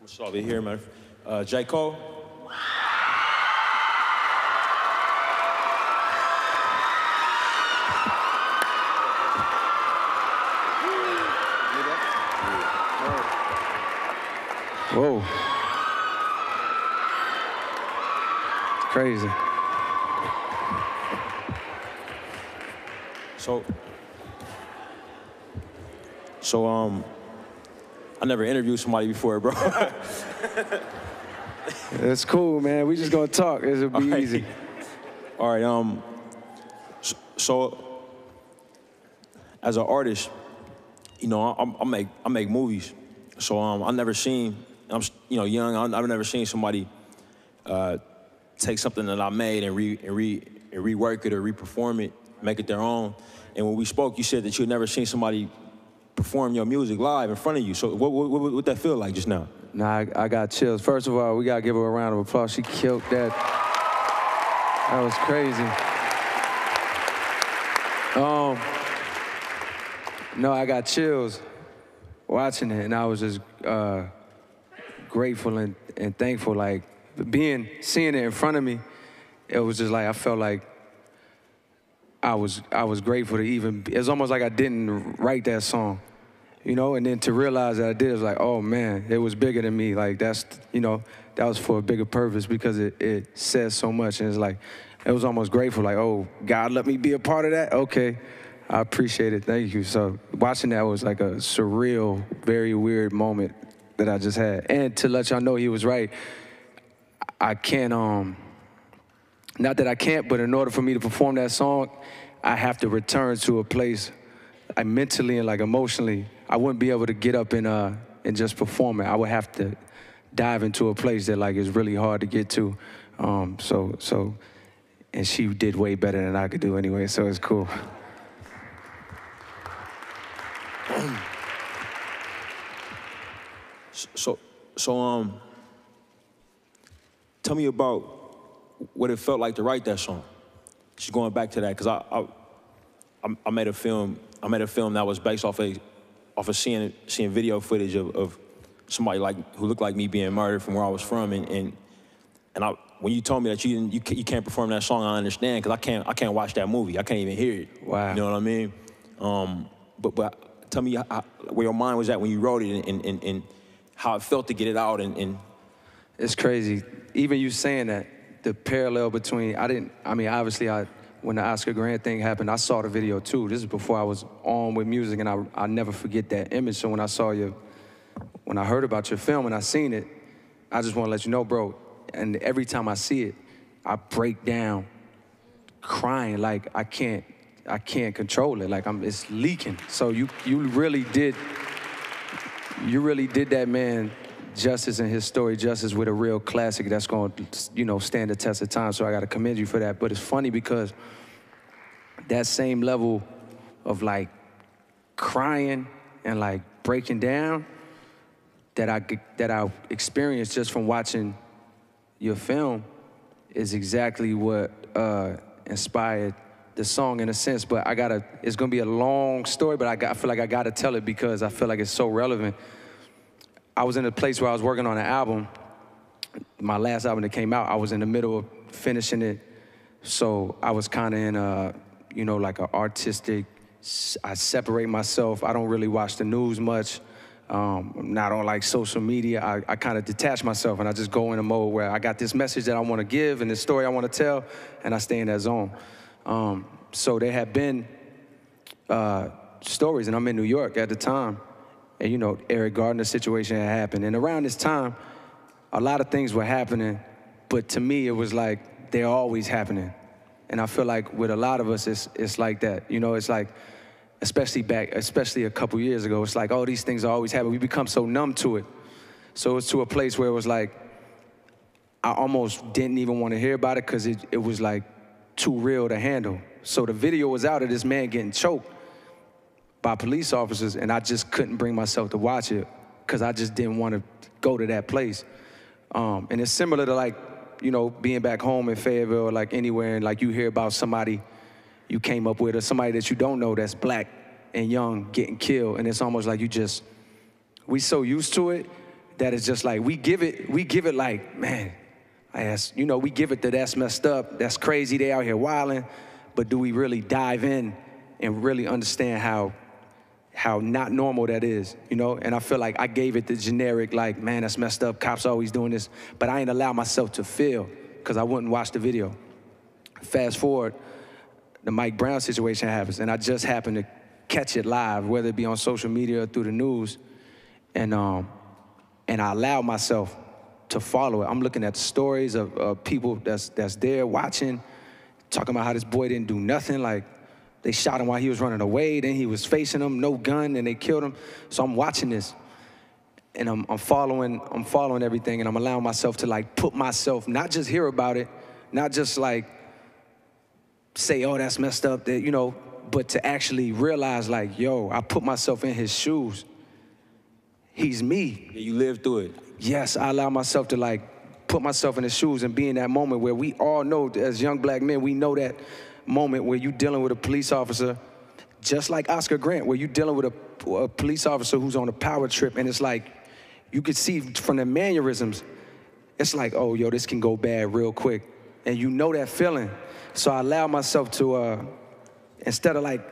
What's up over here, man? J. Cole? Whoa. Crazy. So, I never interviewed somebody before, bro. It's cool, man. We just gonna talk. It'll be easy. All right, so as an artist, you know, I make movies. So I never seen, I'm young. I've never seen somebody take something that I made and rework it or reperform it, make it their own. And when we spoke, you said that you had never seen somebody perform your music live in front of you. So what that feel like just now? Nah, I got chills. First of all, we gotta give her a round of applause. She killed that. That was crazy. No, I got chills watching it, and I was just grateful and thankful. Like seeing it in front of me, it was just like I felt like I was grateful to even. It's almost like I didn't write that song, you know. And then to realize that I did, it was like, oh man, it was bigger than me. Like that was for a bigger purpose because it says so much. And it's like, it was almost grateful. Like, oh, God, let me be a part of that. Okay, I appreciate it. Thank you. So watching that was like a surreal, very weird moment that I just had. And to let y'all know he was right, I can't. Not that I can't, but in order for me to perform that song, I have to return to a place, mentally and like emotionally. I wouldn't be able to get up and just perform it. I would have to dive into a place that like is really hard to get to. And she did way better than I could do anyway, so it's cool. So, tell me about what it felt like to write that song. Just going back to that, because I made a film. I made a film that was based off of seeing video footage of somebody who looked like me being murdered from where I was from, and when you told me that you can't perform that song, I understand, because I can't watch that movie. I can't even hear it. Wow. You know what I mean? But tell me where your mind was at when you wrote it, and how it felt to get it out. And it's crazy. Even you saying that, the parallel between, obviously when the Oscar Grant thing happened, I saw the video too. This is before I was on with music, and I'll never forget that image. So when I heard about your film and I seen it, I just want to let you know, bro, and every time I see it, I break down crying like I can't control it. Like it's leaking. So you really did that man justice in his story, justice with a real classic that's going to, stand the test of time. So I got to commend you for that. But it's funny because that same level of like crying and like breaking down that I experienced just from watching your film is exactly what inspired the song in a sense. But it's going to be a long story, but I feel like I got to tell it because I feel like it's so relevant. I was in a place where I was working on an album. My last album that came out, I was in the middle of finishing it. So I was kind of in like an artistic, I separate myself. I don't really watch the news much. Not on like social media. I kind of detach myself and I just go in a mode where I got this message that I want to give and this story I want to tell, and I stay in that zone. So there had been stories, and I'm in New York at the time. And Eric Gardner's situation had happened. And around this time, a lot of things were happening, but to me, it was like they're always happening. And I feel like with a lot of us, it's like that. It's like, especially a couple years ago, it's like, oh, these things are always happening. We become so numb to it. So it's to a place where it was like, I almost didn't even want to hear about it because it was like too real to handle. So the video was out of this man getting choked by police officers, and I just couldn't bring myself to watch it because I just didn't want to go to that place. And it's similar to like, being back home in Fayetteville or like anywhere, and like you hear about somebody you came up with or somebody that you don't know that's black and young getting killed, and it's almost like we so used to it that is just like, we give it like, man, we give it that's messed up, that's crazy, they out here wilding, but do we really dive in and really understand how not normal that is, And I feel like I gave it the generic, like, man, that's messed up, cops always doing this, but I ain't allow myself to feel, because I wouldn't watch the video. Fast forward, the Mike Brown situation happens, and I just happened to catch it live, whether it be on social media or through the news, and I allowed myself to follow it. I'm looking at the stories of people that's there watching, talking about how this boy didn't do nothing, like they shot him while he was running away, then he was facing them, no gun, and they killed him. So I'm watching this, and I'm following everything, and I'm allowing myself to like put myself, not just hear about it, not just like say, oh, that's messed up, that, but to actually realize like, yo, I put myself in his shoes. He's me. Yeah, you lived through it. Yes, I allow myself to like put myself in his shoes and be in that moment where we all know, as young black men, we know that moment where you dealing with a police officer, just like Oscar Grant, where you dealing with a police officer who's on a power trip, and it's like, you could see from the mannerisms, it's like, oh, yo, this can go bad real quick. And you know that feeling. So I allow myself to, instead of like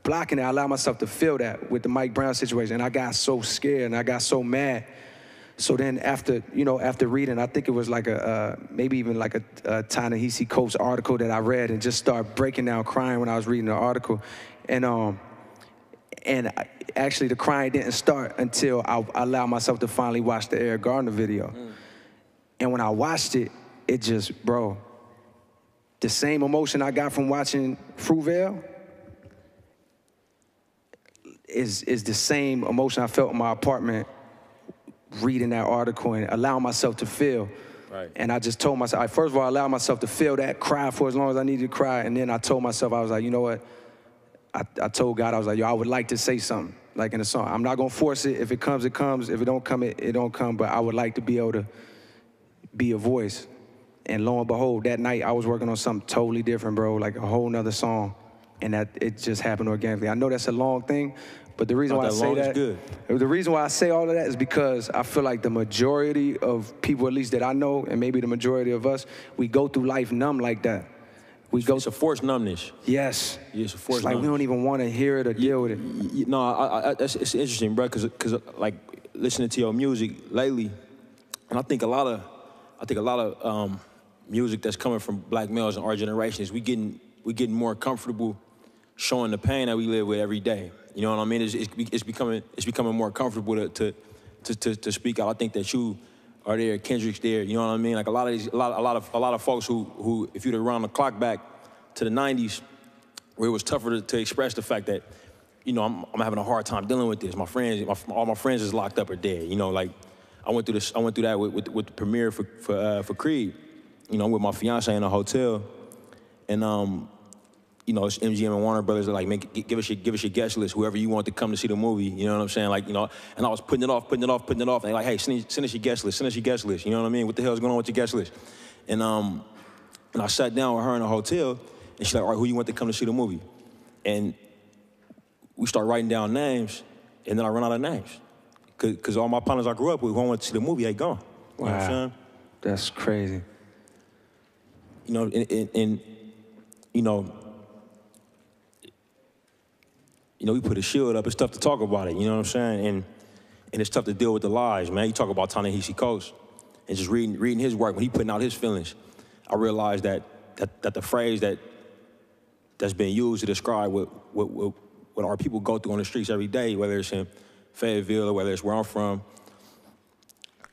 blocking it, I allow myself to feel that with the Mike Brown situation. And I got so scared and I got so mad. So then after reading, I think it was like maybe even like a Ta-Nehisi Coates article that I read, and just started breaking down crying when I was reading the article. Actually the crying didn't start until I allowed myself to finally watch the Eric Gardner video. And when I watched it, it just, bro, the same emotion I got from watching Fruitvale is the same emotion I felt in my apartment reading that article and allowing myself to feel. Right. And I just told myself, first of all, I allowed myself to feel that, cry for as long as I needed to cry, and then I told myself, I was like, you know what? I told God, I was like, yo, I would like to say something, like in a song. I'm not gonna force it. If it comes, it comes. If it don't come, it don't come, but I would like to be able to be a voice. And lo and behold, that night I was working on something totally different, bro, like a whole nother song. And that it just happened organically. I know that's a long thing, but the reason why I say that, the reason why I say all of that is because I feel like the majority of people, at least that I know, and maybe the majority of us, we go through life numb like that. It's a forced numbness. Yes. Yeah, it's a forced numbness. Like we don't even want to hear it or deal with it. No, it's interesting, bro, because like listening to your music lately, and I think a lot of music that's coming from black males in our generation is we getting more comfortable showing the pain that we live with every day. You know what I mean? It's becoming more comfortable to speak out. I think that you are there, Kendrick's there. You know what I mean? Like a lot of folks who if you'd have run the clock back to the '90s, where it was tougher to express the fact that, I'm having a hard time dealing with this. My friends, all my friends is locked up or dead. Like I went through that with the premiere for Creed. I'm with my fiance in a hotel, and it's MGM and Warner Brothers are like, man, give us your guest list, whoever you want to come to see the movie. You know what I'm saying? Like, and I was putting it off. And they're like, hey, send us your guest list. You know what I mean? What the hell's going on with your guest list? And I sat down with her in a hotel, and she's like, all right, who you want to come to see the movie? And we start writing down names, and then I run out of names. Because all my partners I grew up with who wanted to see the movie, they gone. You know what I'm saying? That's crazy. We put a shield up. It's tough to talk about it, you know what I'm saying? And it's tough to deal with the lies, man. You talk about Ta-Nehisi Coates and just reading his work, when he putting out his feelings, I realized that the phrase that's been used to describe what our people go through on the streets every day, whether it's in Fayetteville or whether it's where I'm from,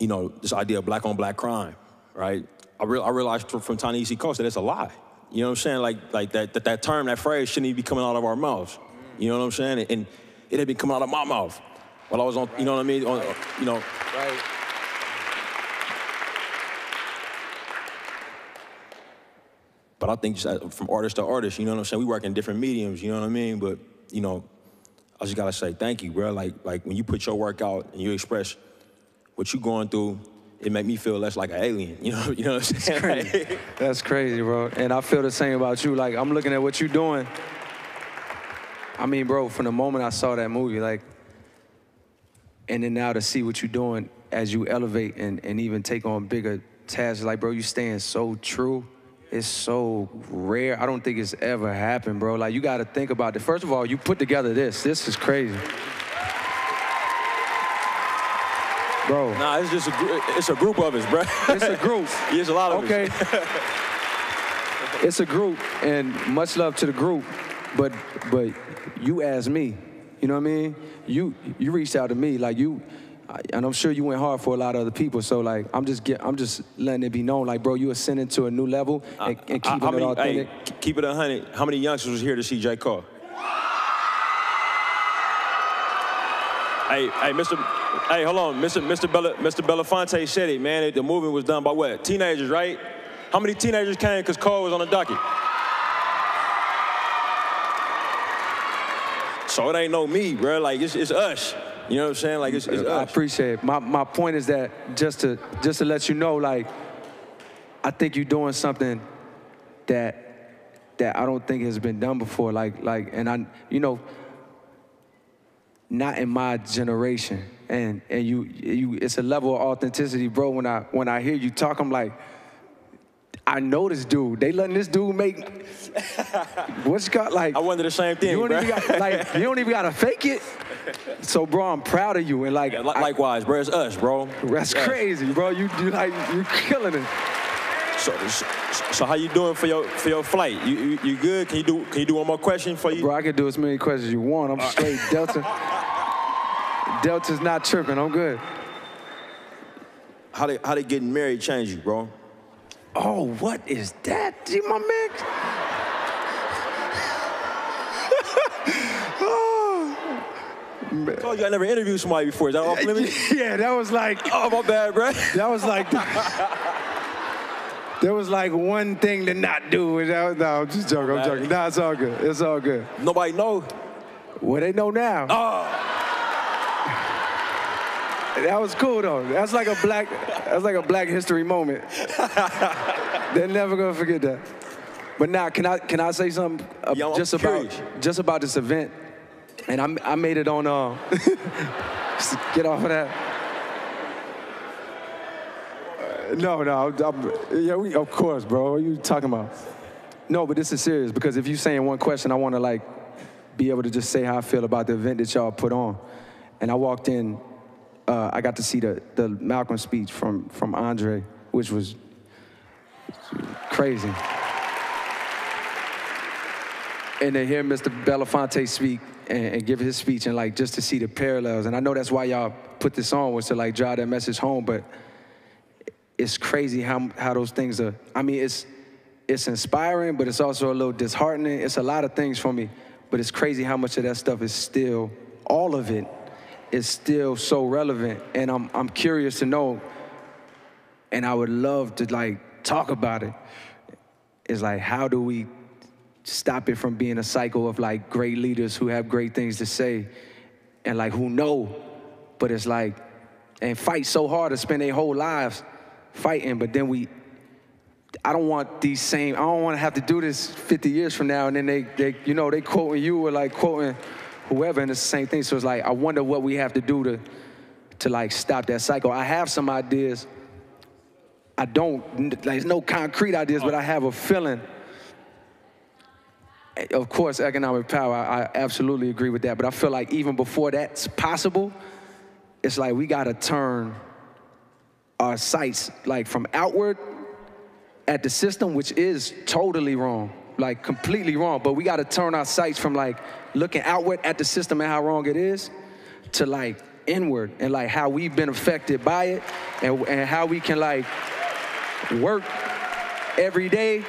this idea of black on black crime, right? I realized from Ta-Nehisi Coates that it's a lie. You know what I'm saying? Like that term, that phrase shouldn't even be coming out of our mouths. You know what I'm saying? And it had been coming out of my mouth while I was on, you know what I mean? Right. But I think just from artist to artist, you know what I'm saying? We work in different mediums, you know what I mean? But, I just gotta say thank you, bro. Like when you put your work out and you express what you're going through, it make me feel less like an alien, you know what I'm saying? That's crazy. That's crazy, bro. And I feel the same about you. Like, I'm looking at what you're doing. I mean, bro, from the moment I saw that movie, like, and then now to see what you're doing as you elevate and even take on bigger tasks, like, bro, you staying so true. It's so rare. I don't think it's ever happened, bro. Like, you got to think about it. First of all, you put together this. This is crazy. Bro. Nah, it's a group of us, bro. It's a group. It's a lot of us. Okay. It's a group, and much love to the group, but you asked me, you know what I mean? You reached out to me, like and I'm sure you went hard for a lot of other people, so like I'm just letting it be known, like, bro, you ascending to a new level and keeping it authentic. Hey, keep it 100. How many youngsters was here to see J. Cole? Hey, hold on, Mr. Belafonte said it, man. The movement was done by what? Teenagers, right? How many teenagers came because Cole was on the docket? So it ain't no me, bro. Like, it's us. You know what I'm saying? Like, it's us. I appreciate it. My point is that just to let you know, like, I think you're doing something that I don't think has been done before. Like, and I, you know, not in my generation. And you, it's a level of authenticity, bro. When I hear you talk, I'm like, I know this dude. They letting this dude make what's got, like, I wonder the same thing, you bro. You don't even gotta fake it. So, bro, I'm proud of you. And like, likewise, bro, it's us, bro. That's crazy, bro. You killing it. So how you doing for your flight? You good? Can you do one more question for you? Bro, I can do as many questions as you want. I'm straight. Delta's not tripping. I'm good. How they getting married change you, bro? Oh, what is that? See my man? I told you I never interviewed somebody before. Is that off limits? Yeah, that was like. Oh, my bad, bro. That was like. There was like one thing to not do. No, I'm just joking. I'm joking. Nah, it's all good. It's all good. Nobody know. Well, they know now. Oh. That was cool though. That's like a black history moment. They're never gonna forget that. But now, can I say something just about this event? And I made it on. Just get off of that. No, of course, bro. What are you talking about? No, but this is serious because if you saying one question, I want to like be able to just say how I feel about the event that y'all put on. And I walked in. I got to see the Malcolm speech from Andre, which was crazy. And to hear Mr. Belafonte speak and give his speech and like just to see the parallels. And I know that's why y'all put this on, was to like drive that message home, but it's crazy how those things are. I mean, it's inspiring, but it's also a little disheartening. It's a lot of things for me, but it's crazy how much of that stuff is still, all of it, is still so relevant, and I'm curious to know, and I would love to like talk about it. It's like, how do we stop it from being a cycle of like great leaders who have great things to say and like who know, but it's like, and fight so hard to spend their whole lives fighting, but then I don't want to have to do this 50 years from now, and then they quoting you or like quoting whoever, and it's the same thing. So it's like, I wonder what we have to do to like stop that cycle. I have some ideas. There's no concrete ideas, but I have a feeling. Of course, economic power, I absolutely agree with that. But I feel like even before that's possible, it's like we got to turn our sights like from outward at the system, which is totally wrong, like completely wrong. But we got to turn our sights from like looking outward at the system and how wrong it is to like inward and like how we've been affected by it and how we can like work every day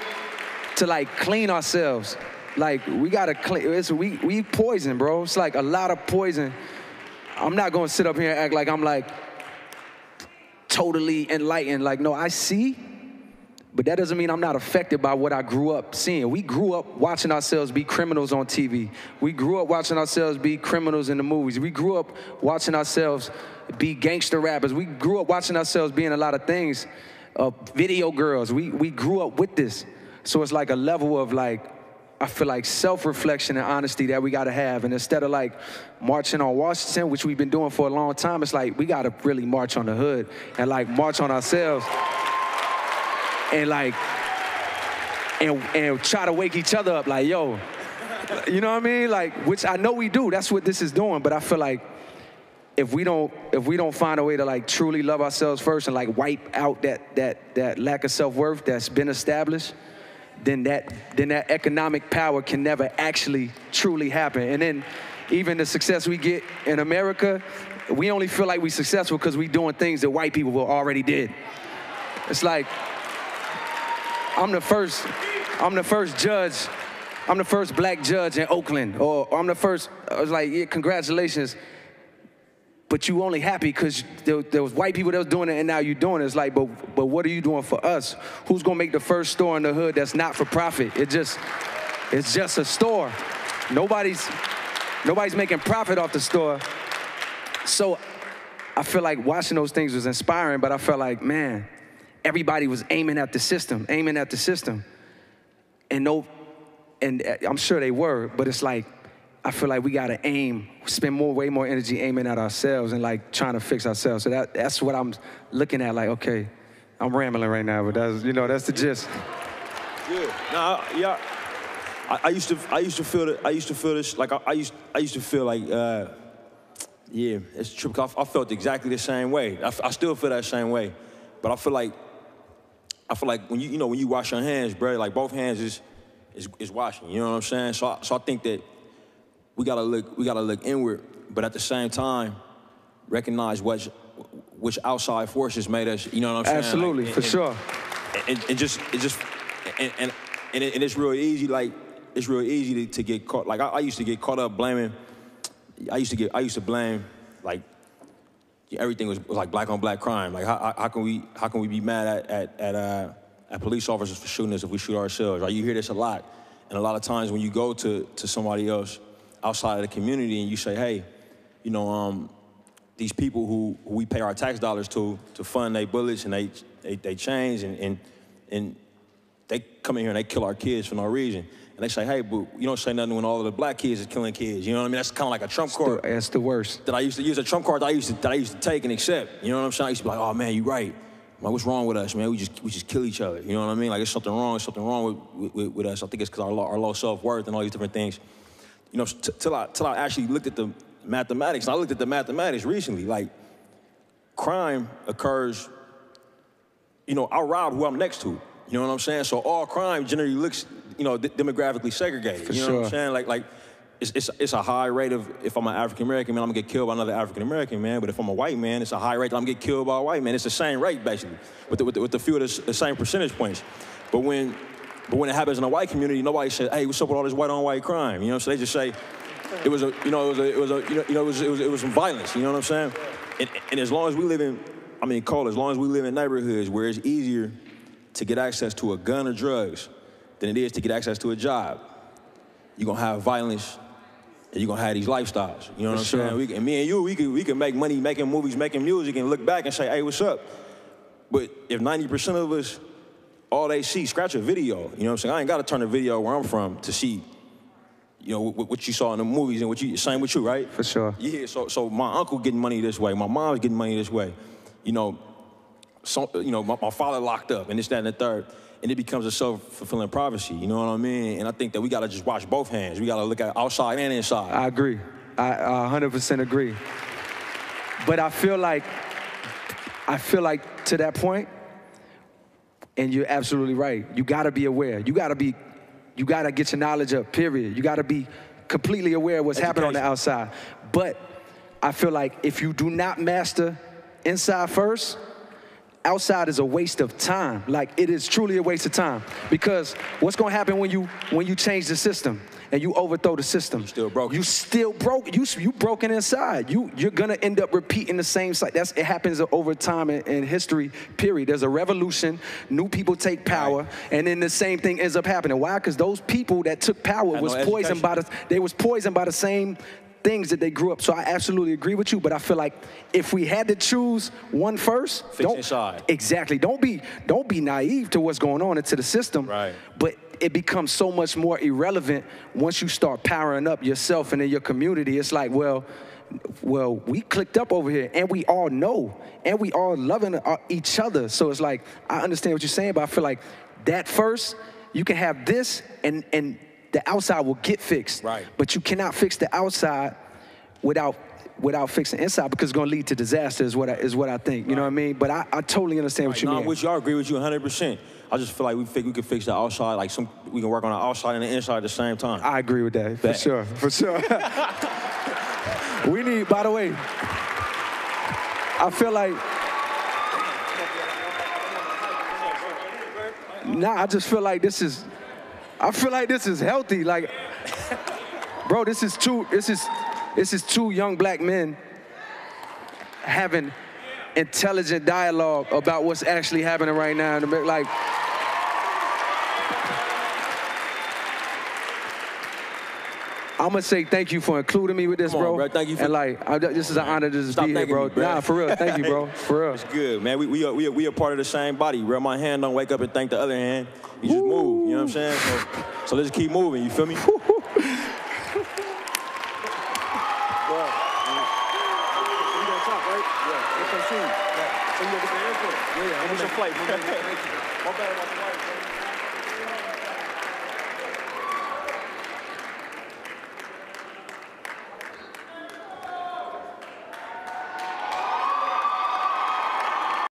to like clean ourselves. Like we got to clean, we poison, bro. It's like a lot of poison. I'm not going to sit up here and act like I'm like totally enlightened. Like, no, I see. But that doesn't mean I'm not affected by what I grew up seeing. We grew up watching ourselves be criminals on TV. We grew up watching ourselves be criminals in the movies. We grew up watching ourselves be gangster rappers. We grew up watching ourselves being a lot of things. Video girls. We grew up with this. So it's like a level of like I feel like self-reflection and honesty that we gotta have. And instead of like marching on Washington, which we've been doing for a long time, it's like we gotta really march on the hood and like march on ourselves and like, and try to wake each other up like, yo, you know what I mean? Like, which I know we do, that's what this is doing, but I feel like if we don't find a way to like truly love ourselves first and like wipe out that lack of self-worth that's been established, then that economic power can never actually truly happen. And then even the success we get in America, we only feel like we're successful because we're doing things that white people already did. It's like, I'm the first black judge in Oakland, or I'm the first, I was like, yeah, congratulations. But you only happy because there was white people that was doing it and now you're doing it. It's like, but what are you doing for us? Who's gonna make the first store in the hood that's not for profit? It's just a store. Nobody's making profit off the store. So I feel like watching those things was inspiring, but I felt like, man, everybody was aiming at the system. And I'm sure they were, but it's like, I feel like we gotta spend way more energy aiming at ourselves and like trying to fix ourselves. So that's what I'm looking at. Like, okay, I'm rambling right now, but that's the gist. Yeah. I used to feel this. Like I used to feel like, yeah, it's true. I felt exactly the same way. I still feel that same way, but I feel like when you wash your hands, bro, like both hands is washing. You know what I'm saying? So I think that we gotta look inward, but at the same time, recognize which outside forces made us. You know what I'm saying? Absolutely, for sure. And it's real easy. Like it's real easy to get caught. Like I used to get caught up blaming. I used to blame like everything was like black on black crime. Like how can we be mad at police officers for shooting us if we shoot ourselves? Right? You hear this a lot, and a lot of times when you go to somebody else outside of the community and you say, hey, these people who we pay our tax dollars to fund their bullets and they change and they come in here and they kill our kids for no reason. And they say, hey, but you don't say nothing when all of the black kids is killing kids. You know what I mean? That's kind of like a trump card. That's the worst. That I used to use, a trump card that I used to take and accept. You know what I'm saying? I used to be like, oh man, you right. Like, what's wrong with us, man? We just kill each other. You know what I mean? Like, there's something wrong with us. I think it's because our low self-worth and all these different things. You know, till I actually looked at the mathematics. And I looked at the mathematics recently. Like, crime occurs, I rob who I'm next to. You know what I'm saying? So all crime generally looks, demographically segregated. You know what I'm saying? Like it's a high rate of, if I'm an African-American man, I'm gonna get killed by another African-American man. But if I'm a white man, it's a high rate that I'm gonna get killed by a white man. It's the same rate, basically, with the few of the same percentage points. But when it happens in a white community, nobody says, hey, what's up with all this white on white crime? So they just say, it was some violence, you know what I'm saying? And as long as we live in, Cole, as long as we live in neighborhoods where it's easier to get access to a gun or drugs than it is to get access to a job, you're gonna have violence and you're gonna have these lifestyles. You know what I'm saying? And me and you, we can make money making movies, making music, and look back and say, hey, what's up? But if 90% of us, all they see, scratch a video, you know what I'm saying? I ain't gotta turn the video where I'm from to see, what you saw in the movies and same with you, right? For sure. Yeah, so my uncle getting money this way, my mom's getting money this way, my father locked up and this, that, and the third. And it becomes a self-fulfilling prophecy, you know what I mean? And I think that we gotta just wash both hands. We gotta look at outside and inside. I agree. I 100% agree. But I feel like to that point, and you're absolutely right, you gotta be aware. You gotta get your knowledge up, period. You gotta be completely aware of what's happening on the outside. But I feel like if you do not master inside first, outside is a waste of time. Like, it is truly a waste of time. Because what's gonna happen when you change the system and you overthrow the system? You're still broken. You still broke. You broken inside. You're gonna end up repeating the same cycle. It happens over time in history, period. There's a revolution, new people take power, right, and then the same thing ends up happening. Why? Because those people that took power was poisoned by the same things that they grew up. So I absolutely agree with you, but I feel like if we had to choose one first, fix inside. Exactly. Don't be naive to what's going on into the system. Right. But it becomes so much more irrelevant once you start powering up yourself and in your community. It's like, well, we clicked up over here, and we all know, and we all loving each other. So it's like, I understand what you're saying, but I feel like that first, you can have this, and the outside will get fixed. Right. But you cannot fix the outside without fixing inside, because it's going to lead to disaster is what I think. You know what I mean? But I totally understand what you mean. Which y'all agree with you 100%. I just feel like we can fix the outside, like we can work on the outside and the inside at the same time. I agree with that, for sure, for sure. We need, by the way, I feel like, I just feel like this is healthy. Like, bro, this is two young black men having intelligent dialogue about what's actually happening right now. Like, I'm gonna say thank you for including me with this, bro. Thank you. And like, this is an honor to just be here, bro. Nah, for real, thank you, bro. For real. It's good, man. We are part of the same body. Bro, my hand don't wake up and thank the other hand. You just move. You know what I'm saying? So let's keep moving. You feel me? I'm